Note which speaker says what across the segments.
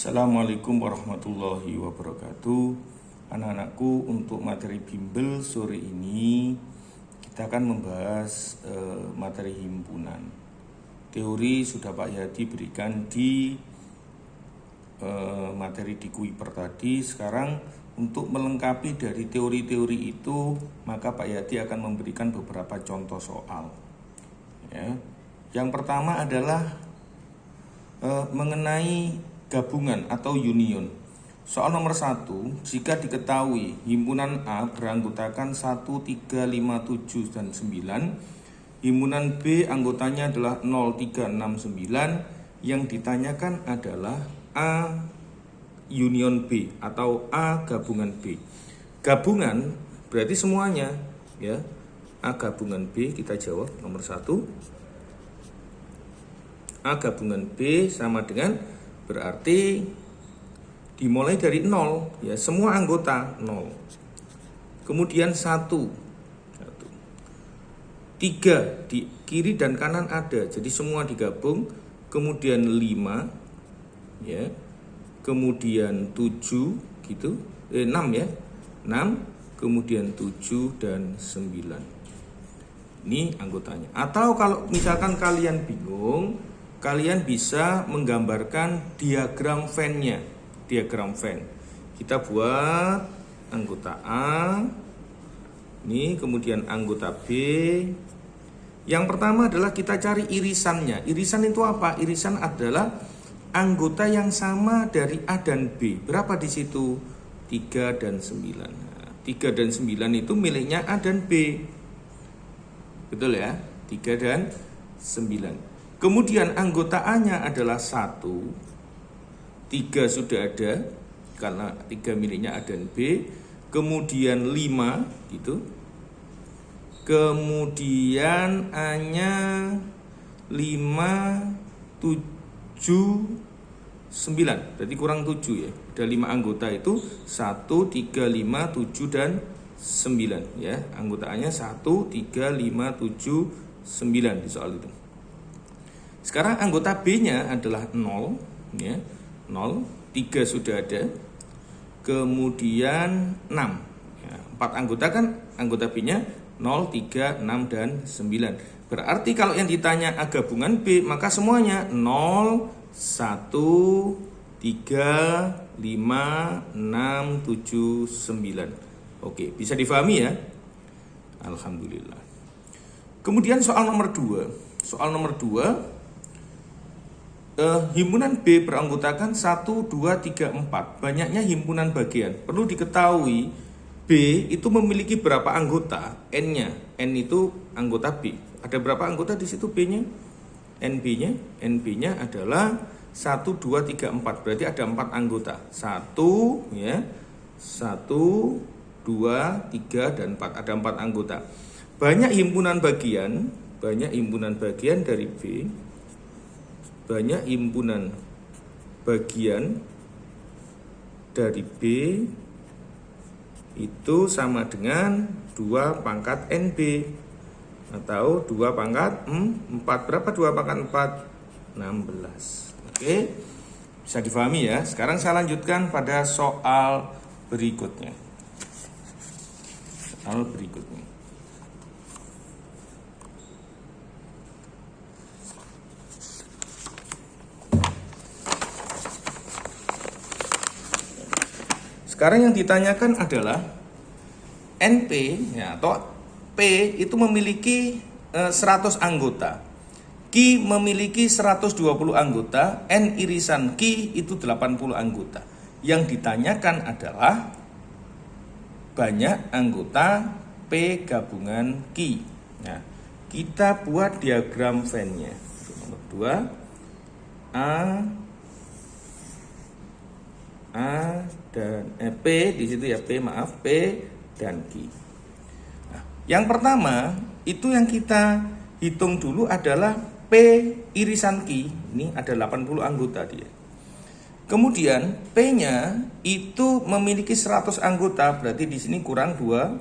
Speaker 1: Assalamualaikum warahmatullahi wabarakatuh. Anak-anakku, untuk materi bimbel sore ini kita akan membahas materi himpunan. Teori sudah Pak Yadi berikan di materi di Kuiper tadi. Sekarang untuk melengkapi dari teori-teori itu, maka Pak Yadi akan memberikan beberapa contoh soal. Ya. Yang pertama adalah mengenai gabungan atau union. Soal nomor 1, jika diketahui himpunan A beranggotakan 1, 3, 5, 7, dan 9, himpunan B anggotanya adalah 0, 3, 6, 9, yang ditanyakan adalah A union B atau A gabungan B. Gabungan berarti semuanya, ya. A gabungan B, kita jawab nomor 1. A gabungan B sama dengan, berarti dimulai dari 0, ya, semua anggota 0. Kemudian 1, 3 di kiri dan kanan ada, jadi semua digabung. Kemudian 5, ya. Kemudian 7 gitu. 6 ya. 6, kemudian 7 dan 9. Ini anggotanya. Atau kalau misalkan kalian bingung, kalian bisa menggambarkan diagram Venn-nya. Diagram Venn. Kita buat anggota A. Ini kemudian anggota B. Yang pertama adalah kita cari irisannya. Irisan itu apa? Irisan adalah anggota yang sama dari A dan B. Berapa di situ? 3 dan 9. Nah, 3 dan 9 itu miliknya A dan B. Betul ya? 3 dan 9. Kemudian anggota A-nya adalah 1. 3 sudah ada karena 3 miliknya A dan B. Kemudian 5 gitu. Kemudian A-nya 5, 7, 9. Berarti kurang 7 ya. Ada 5 anggota itu 1, 3, 5, 7 dan 9 ya. Anggota A-nya 1, 3, 5, 7, 9 di soal itu. Sekarang anggota B-nya adalah 0, ya. 0, 3 sudah ada. Kemudian 6. Ya, 4 anggota kan, anggota B-nya 0, 3, 6 dan 9. Berarti kalau yang ditanya A gabungan B, maka semuanya 0, 1, 3, 5, 6, 7, 9. Oke, bisa difahami ya? Alhamdulillah. Kemudian soal nomor 2. Soal nomor 2, himpunan B beranggotakan 1, 2, 3, 4. Banyaknya himpunan bagian. Perlu diketahui B itu memiliki berapa anggota? N-nya. N itu anggota B. Ada berapa anggota di situ B-nya? NB-nya. NB-nya adalah 1, 2, 3, 4. Berarti ada 4 anggota. 1, ya. 1, 2, 3, dan 4. Ada 4 anggota. Banyak himpunan bagian dari B. Banyak himpunan bagian dari B itu sama dengan 2 pangkat NB atau 2 pangkat 4. Berapa 2 pangkat 4? 16. Oke, bisa difahami ya. Sekarang saya lanjutkan pada soal berikutnya. Sekarang yang ditanyakan adalah NP, ya, atau P itu memiliki 100 anggota. Q memiliki 120 anggota, N irisan Q itu 80 anggota. Yang ditanyakan adalah banyak anggota P gabungan Q. Nah, kita buat diagram Venn-nya. Nomor 2, A dan P di situ ya, P dan Q. Nah, yang pertama itu yang kita hitung dulu adalah P irisan Q. Ini ada 80 anggota dia. Kemudian P-nya itu memiliki 100 anggota, berarti di sini kurang 20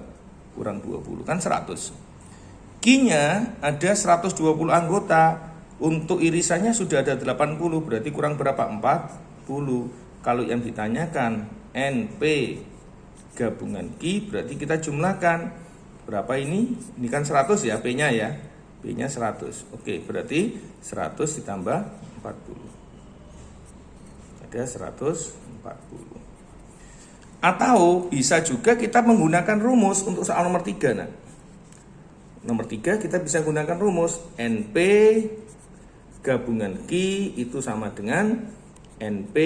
Speaker 1: kan 100. Q-nya ada 120 anggota. Untuk irisannya sudah ada 80, berarti kurang berapa? 40. Kalau yang ditanyakan NP gabungan Q, berarti kita jumlahkan. Berapa ini? Ini kan 100 ya, P-nya ya. P-nya 100. Oke, berarti 100 ditambah 40. Ada 140. Atau bisa juga kita menggunakan rumus untuk soal nomor 3. Nah, nomor 3 kita bisa gunakan rumus NP gabungan Q itu sama dengan NP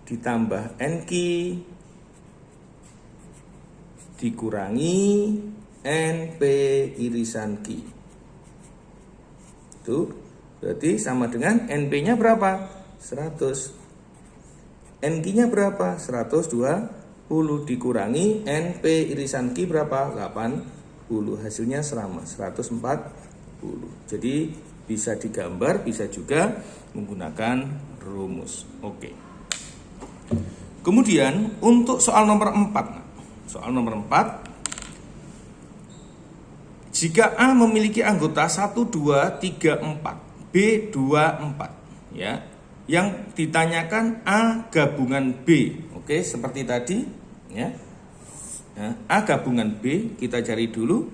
Speaker 1: ditambah NQ dikurangi NP irisan Q. Itu berarti sama dengan NP-nya berapa? 100. NQ-nya berapa? 120 dikurangi NP irisan Q berapa? 80. Hasilnya sama, 140. Jadi bisa digambar, bisa juga menggunakan rumus. Oke. Kemudian untuk soal nomor 4. Soal nomor 4. Jika A memiliki anggota 1, 2, 3, 4, B 2, 4, ya. Yang ditanyakan A gabungan B. Oke, seperti tadi, ya. Nah, A gabungan B kita cari dulu.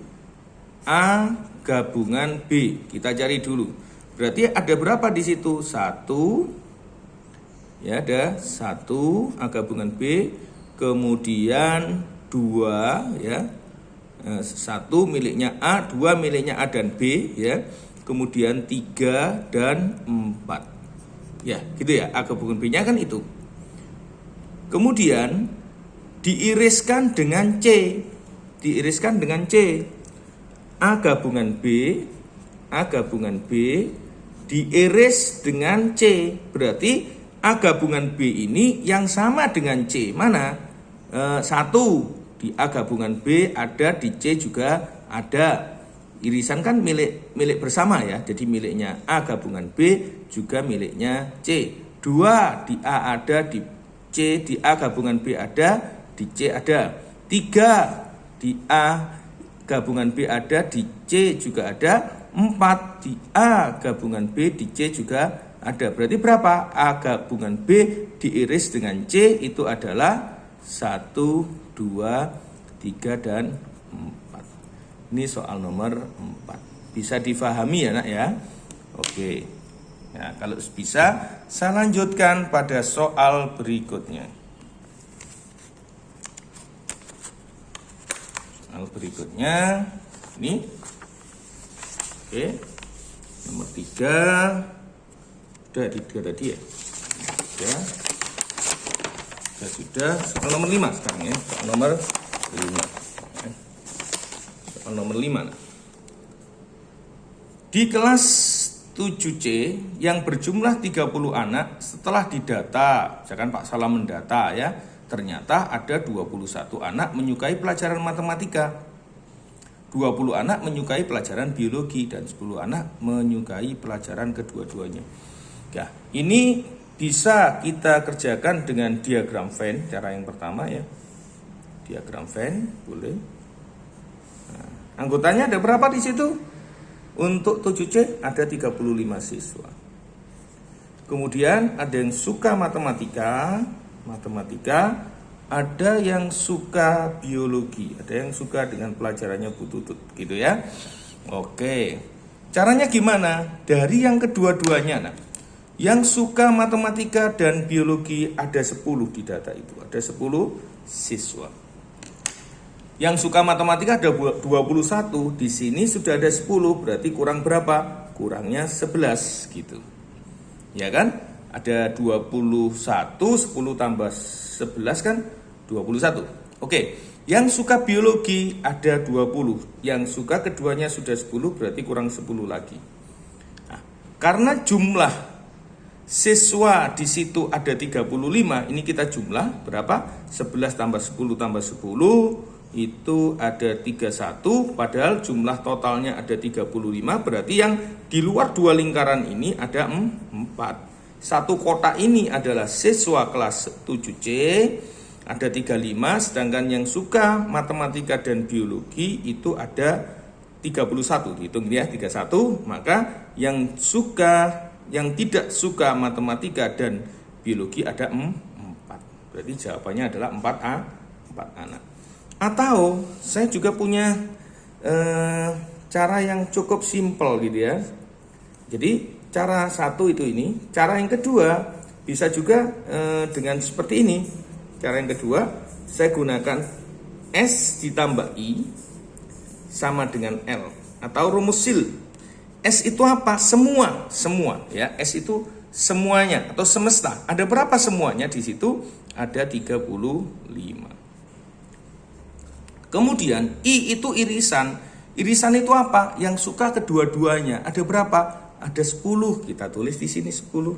Speaker 1: A gabungan B kita cari dulu. Berarti ada berapa di situ? 1. Ya, ada 1 A gabungan B, kemudian 2 ya. 1 miliknya A, 2 miliknya A dan B ya. Kemudian 3 dan 4. Ya, gitu ya. A gabungan B-nya kan itu. Kemudian diiriskan dengan C. Diiriskan dengan C. A gabungan B, A gabungan B diiris dengan C. Berarti A gabungan B ini yang sama dengan C. Mana? 1 di A gabungan B ada, di C juga ada. Irisan kan milik bersama ya. Jadi miliknya A gabungan B juga miliknya C. 2 di A ada, di C, di A gabungan B ada, di C ada. 3 di A gabungan B ada, di C juga ada. 4 di A gabungan B, di C juga ada. Berarti berapa? A gabungan B diiris dengan C itu adalah 1, 2, 3, dan 4. Ini soal nomor 4. Bisa difahami ya nak ya. Oke. Nah, kalau bisa saya lanjutkan pada soal berikutnya. Soal berikutnya ini. Oke. Nomor 3. Sudah di 3 tadi ya. Sudah. Soal nomor 5 sekarang ya. Soal nomor 5. Nomor 5. Di kelas 7C yang berjumlah 30 anak setelah didata, misalkan Pak Salam mendata ya, ternyata ada 21 anak menyukai pelajaran matematika, 20 anak menyukai pelajaran biologi, dan 10 anak menyukai pelajaran kedua-duanya. Ya, ini bisa kita kerjakan dengan diagram Venn, cara yang pertama ya. Diagram Venn boleh. Anggotanya ada berapa di situ? Untuk 7C ada 35 siswa. Kemudian ada yang suka matematika, ada yang suka biologi, ada yang suka dengan pelajarannya Bu Tutut, gitu ya. Oke. Caranya gimana? Dari yang kedua-duanya. Nah, yang suka matematika dan biologi ada 10 di data itu, ada 10 siswa. Yang suka matematika ada 21, di sini sudah ada 10, berarti kurang berapa? Kurangnya 11 gitu. Ya kan? Ada 21, 10 tambah 11 kan 21. Oke, yang suka biologi ada 20, yang suka keduanya sudah 10, berarti kurang 10 lagi. Nah, karena jumlah siswa di situ ada 35, ini kita jumlah berapa? 11 tambah 10 tambah 10 itu ada 31, padahal jumlah totalnya ada 35, berarti yang di luar dua lingkaran ini ada 4. Satu kotak ini adalah siswa kelas 7C, ada 35, sedangkan yang suka matematika dan biologi itu ada 31, hitung ya 31, maka yang tidak suka matematika dan biologi ada 4. Berarti jawabannya adalah 4 anak. Atau saya juga punya cara yang cukup simpel gitu ya. Jadi cara satu itu ini. Cara yang kedua bisa juga dengan seperti ini. Cara yang kedua saya gunakan S ditambah I sama dengan L atau rumus SIL. S itu apa? Semua ya. S itu semuanya atau semesta. Ada berapa semuanya di situ? Ada 35. Kemudian I itu irisan. Irisan itu apa? Yang suka kedua-duanya. Ada berapa? Ada 10. Kita tulis di sini 10.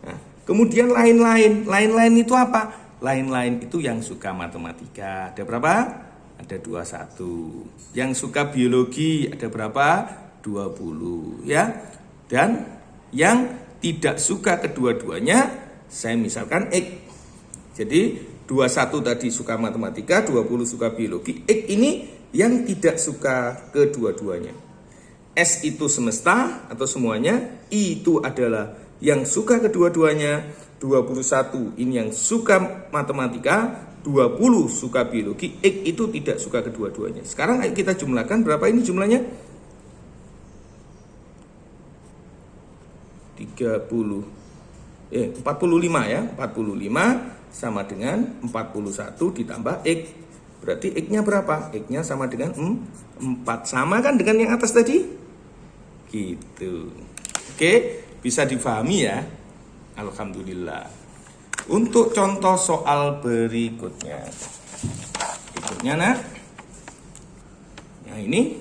Speaker 1: Nah, kemudian lain-lain. Lain-lain itu apa? Lain-lain itu yang suka matematika. Ada berapa? Ada 21. Yang suka biologi ada berapa? 20 ya. Dan yang tidak suka kedua-duanya saya misalkan X. Jadi 21 tadi suka matematika, 20 suka biologi. X ini yang tidak suka kedua-duanya. S itu semesta atau semuanya, I itu adalah yang suka kedua-duanya, 21 ini yang suka matematika, 20 suka biologi, X itu tidak suka kedua-duanya. Sekarang ayo kita jumlahkan, berapa ini jumlahnya? 45 ya, 45 sama dengan 41 ditambah X. Berarti X-nya berapa? X-nya sama dengan 4. Sama kan dengan yang atas tadi? Gitu. Oke, bisa difahami ya? Alhamdulillah. Untuk contoh soal berikutnya. Nah ini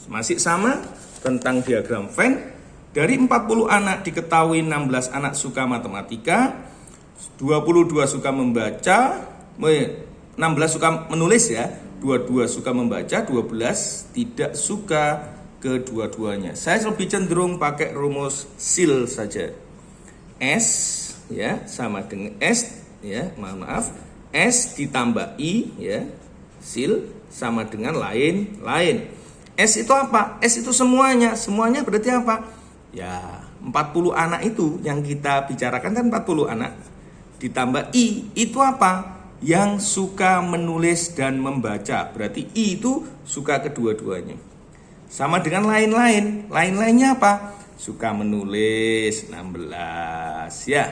Speaker 1: masih sama tentang diagram Venn. Dari 40 anak diketahui 16 anak suka matematika, 22 suka membaca, 16 suka menulis ya, 22 suka membaca, 12 tidak suka kedua-duanya. Saya lebih cenderung pakai rumus SIL saja. S ya sama dengan S ya, maaf, S ditambah I ya, SIL sama dengan lain-lain. S itu apa? S itu semuanya. Semuanya berarti apa? Ya, 40 anak itu yang kita bicarakan kan 40 anak. Ditambah I, itu apa? Yang suka menulis dan membaca. Berarti I itu suka kedua-duanya. Sama dengan lain-lain. Lain-lainnya apa? Suka menulis 16 ya.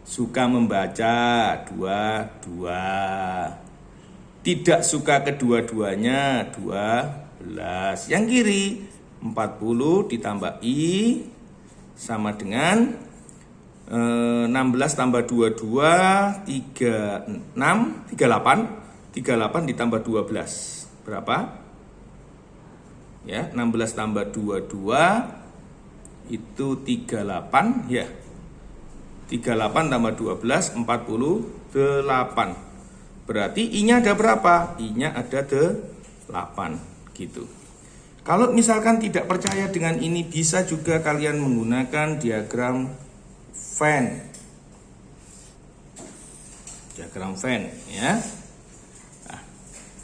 Speaker 1: Suka membaca 22. Tidak suka kedua-duanya 12. Yang kiri 40 ditambah I sama dengan 16 tambah 22 38 ditambah 12 berapa? Ya, 16 tambah 22 itu 38 ya. 38 tambah 12 48. Berarti I-nya ada berapa? I-nya ada 8 gitu. Kalau misalkan tidak percaya dengan ini, bisa juga kalian menggunakan diagram Venn. Diagram Venn ya. Nah,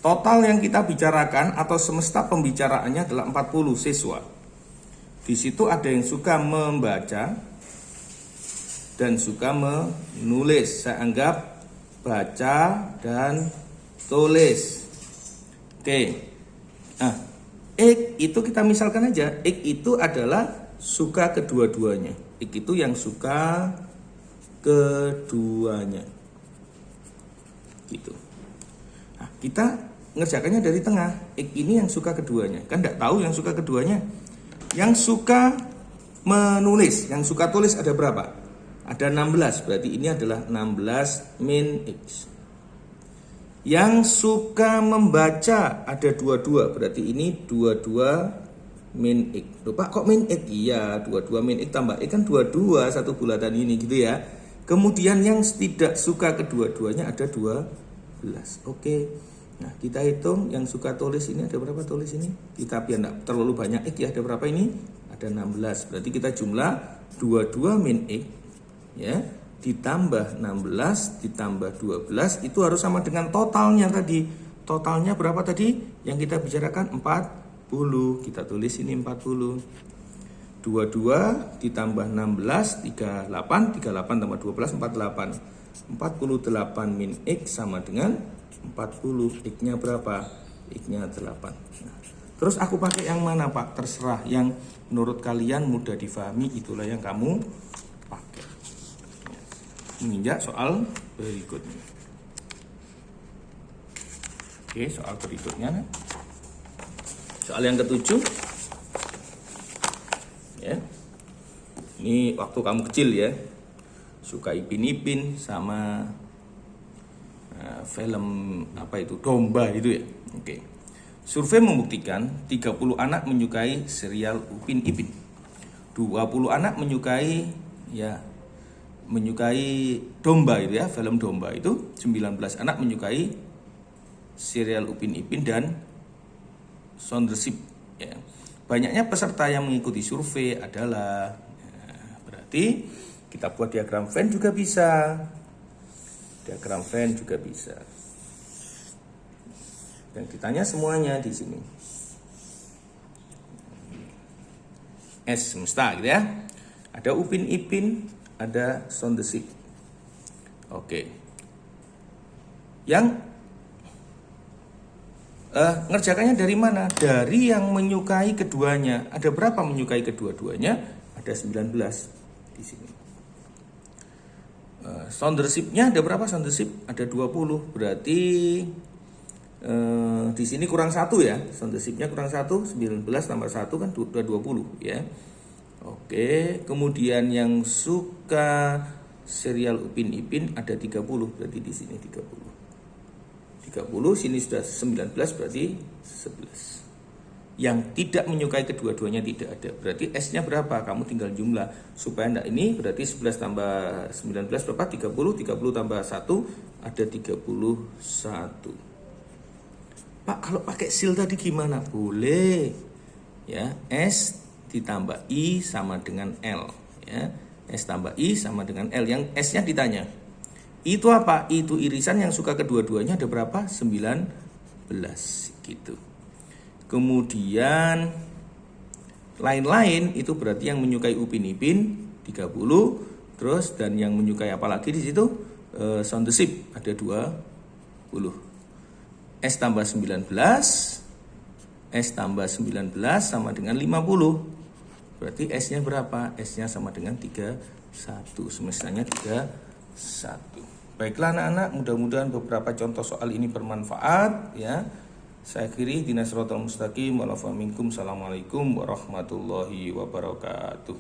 Speaker 1: total yang kita bicarakan atau semesta pembicaraannya adalah 40 siswa. Di situ ada yang suka membaca dan suka menulis. Saya anggap baca dan tulis. Oke. Nah, X itu kita misalkan aja, X itu adalah suka kedua-duanya. X itu yang suka keduanya. Gitu. Nah, kita ngerjakannya dari tengah. X ini yang suka keduanya. Kan enggak tahu yang suka keduanya. Yang suka menulis, yang suka tulis ada berapa? Ada 16. Berarti ini adalah 16 min X. Yang suka membaca ada 22, berarti ini 22 min X. Loh Pak, kok min X? Iya, 22 min X tambah X kan 22, satu bulatan ini gitu ya. Kemudian yang tidak suka kedua-duanya ada 12. Oke. Nah, kita hitung yang suka tulis ini ada berapa tulis ini? Kita biar enggak terlalu banyak X ya, ada berapa ini? Ada 16. Berarti kita jumlah 22 min X ya. Ditambah 16 ditambah 12 itu harus sama dengan totalnya tadi. Totalnya berapa tadi? Yang kita bicarakan 40. Kita tulis ini 40. 22 ditambah 16, 38. 38 tambah 12, 48. 48 min X sama dengan 40. X-nya berapa? X-nya 8. Nah, terus aku pakai yang mana, Pak? Terserah, yang menurut kalian mudah difahami itulah yang kamu pakai. Menginjak soal berikutnya. Oke, soal berikutnya. Soal yang ketujuh. Ya. Ini waktu kamu kecil ya. Suka Ipin-Ipin sama film apa itu, domba itu ya. Oke. Survei membuktikan 30 anak menyukai serial Upin Ipin. 20 anak menyukai domba itu ya, film domba itu. 19 anak menyukai serial Upin Ipin dan Sondersip ya. Banyaknya peserta yang mengikuti survei adalah berarti kita buat diagram Venn juga bisa. Diagram Venn juga bisa. Dan ditanya semuanya di sini. S semesta gitu ya. Ada Upin Ipin, ada Sondersip. Oke. Yang ngerjakannya dari mana? Dari yang menyukai keduanya. Ada berapa menyukai kedua-duanya? Ada 19 di sini. Sondersipnya ada berapa? Sondersip ada 20. Berarti di sini kurang 1 ya. Sondersipnya kurang 1. 19 tambah 1 kan udah 20 ya. Oke, kemudian yang suka serial Upin Ipin ada 30. Berarti di sini 30. 30, sini sudah 19, berarti 11. Yang tidak menyukai kedua-duanya tidak ada. Berarti S-nya berapa? Kamu tinggal jumlah. Supaya enggak ini berarti 11 tambah 19 berapa? 30. 30 tambah 1 ada 31. Pak, kalau pakai sil tadi gimana? Boleh. Ya, S ditambah I sama dengan L. Ya, S tambah I sama dengan L. Yang S-nya ditanya. Itu apa? Itu irisan yang suka kedua-duanya ada berapa? 19 gitu. Kemudian lain-lain itu berarti yang menyukai Upin Ipin 30, terus dan yang menyukai apa lagi di situ? Sondersip ada 20. S tambah 19, S tambah 19 sama dengan 50. Berarti S-nya berapa? S-nya sama dengan 31. Semestanya 31. Baiklah anak-anak, mudah-mudahan beberapa contoh soal ini bermanfaat ya. Saya akhiri, Ihdinas Shiratal Mustaqim, wa la minkum. Assalamualaikum warahmatullahi wabarakatuh.